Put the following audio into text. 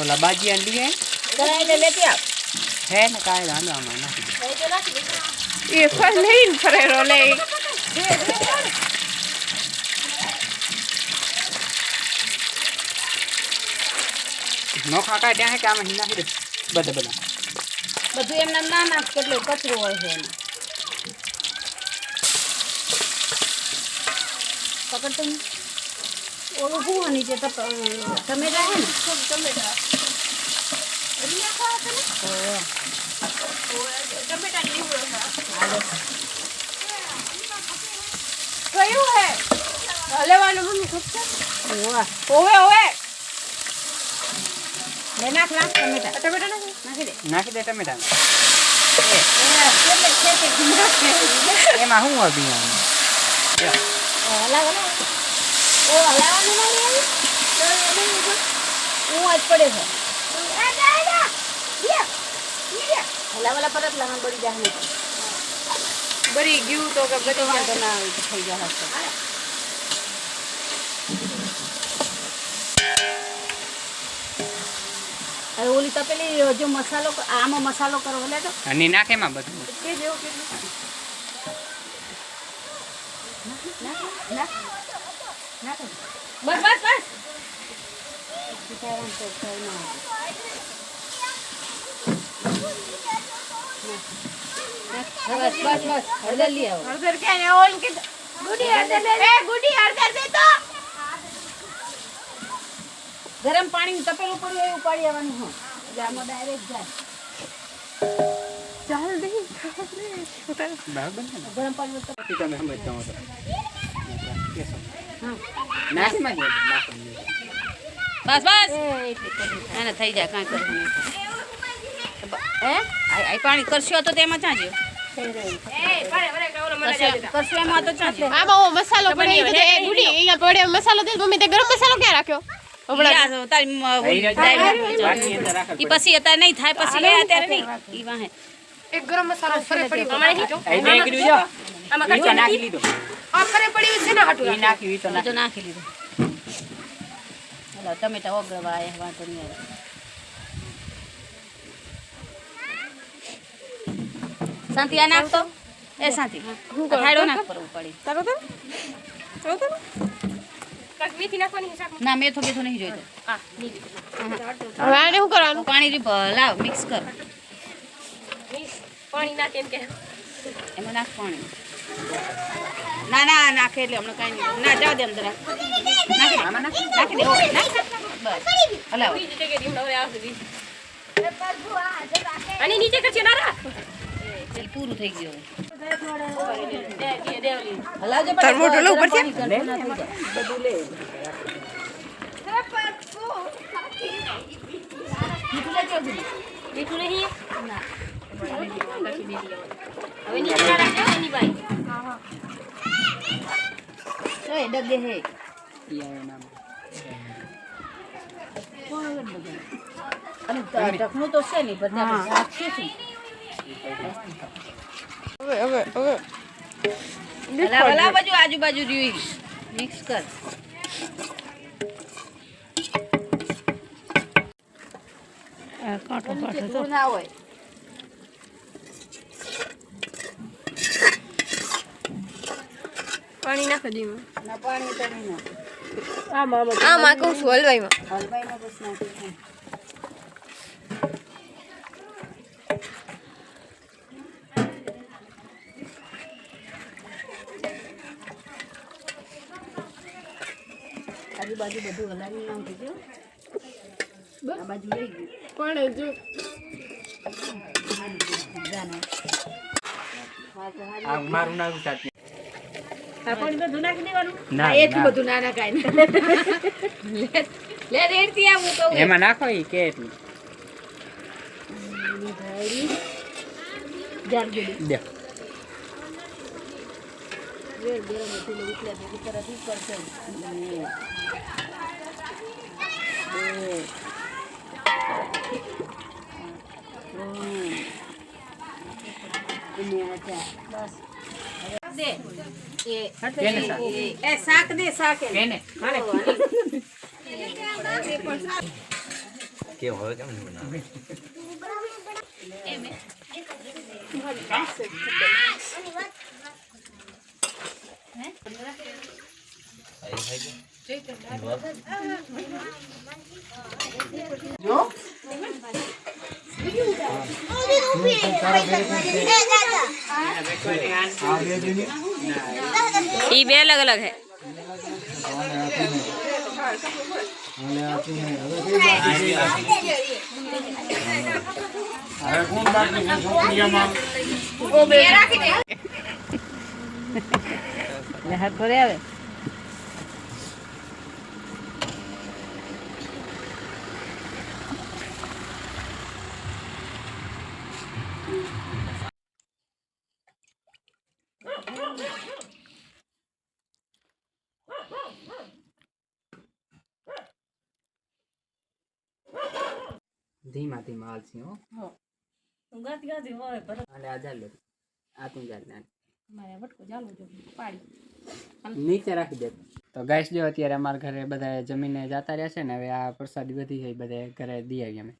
ઓલા બાજી આંડી હે કરાય એટલે લેતી આવ હે ને કાંઈ વાંધો આમાં નાખી દે. એ ફર નહીં ફરેરો લે નોખા કાંઈ ત્યાં હે કે આમાં નાખી દે બધા બધું એમને ના નાખ કેટલો કચરો હોય છે એનો પકડતો નહીં ઓલું શું નીચે ટમેટા હે ને ટમેટા કયું હે હલેવાનું મમ્મી ખૂબ છે ઓવે ઓવે લે નાખ ટમેટા ટમેટા નાખી નાખી દે ટમેટા એટલે ખેતે એમાં શું હોય બીજાનું હલાવવાનું નહીં હું આજ પડે છે હલાવલા પરત લાવવાનું પડી જાય બરી ગયું તો કે બરી વાંધો ના આવે તો થઈ જાય હશે હવે ઓલી તપેલી જો મસાલો આમાં મસાલો કરો એટલે તો અને નાખે એમાં બધું કે જેવું કે બસ બસ બસ બસ બસ બસ હળદર લઈ આવો હળદર કે ને ઓલ કે ગુડી હળદર લે એ ગુડી હળદર દે તો ગરમ પાણી તપેલું પડ્યું એવું પાડી આવવાનું હો એટલે આમાં ડાયરેક્ટ જાય ચાલ દે બરાબર છે ને ગરમ પાણી તમે સમજતા હો તો નાખી માં નાખી બસ બસ એને થઈ જાય કાંઈ કરવું નહીં હે આ પાણી કરશો તો તેમાં ચાં જ્યો એ પાડે વરે કે ઓલો મને દે દે કરશો એમાં તો ચાં જ્યો આમાં ઓ મસાલો પડે એ બધે ગુડી અહીંયા પડે મસાલો દે મમ્મી તે ગરમ મસાલો ક્યાં રાખ્યો ઈ પછી અત્યારે નહીં થાય પછી લે અત્યારે નહીં ઈ વાહે એક ગરમ મસાલો ફરે પડી અમારે હીચો એ નાખી દીધો આમાં વીચો નાખી લીધો આ ફરે પડી છે ને હાટુ ઈ નાખી વીચો તો નાખી લીધું હલો ટમેટા ઓગળવા આયા વાંધો નહીં આવે શાંતિ આ નાખતો એ શાંતિ થાળો નાખ પરવું પડી તારો તો કાક મેથી નાખવાની શાક ના મેથો બેથો નહીં જોઈતો હા નીકળી હવે આને શું કરવાનું પાણી રીપ લાવ મિક્સ કર પાણી નાખે એમ કે એમાં નાખ પાણી ના ના નાખે એટલે હમણાં કાંઈ નહીં ના જાવ દે અંદર નાખી દે નાખ બસ હલાવો બીજી જગ્યાએ હમણાં હવે આવશે બીજી અને નીચે કરશે ના રા એ પૂરું થઈ ગયું દે દેવલી હલાવજો તાર મોઢું લઉં પડશે? બધું લે મીઠું નહીં ના હવે નીચે ના રાખજો એની બાઈ એ ડગે હે ઈ આવે નામ અને ઢકનું તો છે નહીં બધા રાખીએ છીએ હવે હલાવ બાજુ આજુબાજુ રહ્યું મિક્સ કર કાંટો તો ના હોય પાણી નાખી દઈએ ના પાણી તો નહીં નાખે આમાં કહું છું હલવાઈમાં હલવાઈમાં બસ નાખી આજુબાજુ બધું હલાવી નાખી દો આ બાજુ લઈ ગયું પણ જો આ મારું નામ સાચી પાણી બધું નાખી દેવાનું ના, એટલું ના. બધું ના નાખાય લે રેડતી આવું કહું એમાં નાખો ઈ કે એટલું જાર જોડી દે વેર ગરમ હતી એટલે ઉતરે ભેગી તરત ઉપર છે કેને શાક? એ શાક દે શાક કેને? કેમ હવે કેમ નહીં બનાવે ये બે અલગ અલગ है હાથ ભરે આવે ધીમા ધીમા હાલશી હો ગાતી ગાતી હોય પર હાલે આ ચાલ આ તું ચાલ ના મારે વટકો ચાલુ જો પાડી નીચે રાખી દે તો ગાઈસ જો અત્યારે અમારા ઘરે બધા જમીને જતા રહ્યા છે ને હવે આ પ્રસાદી બધી છે બધા ઘરે દઈ આવી અમે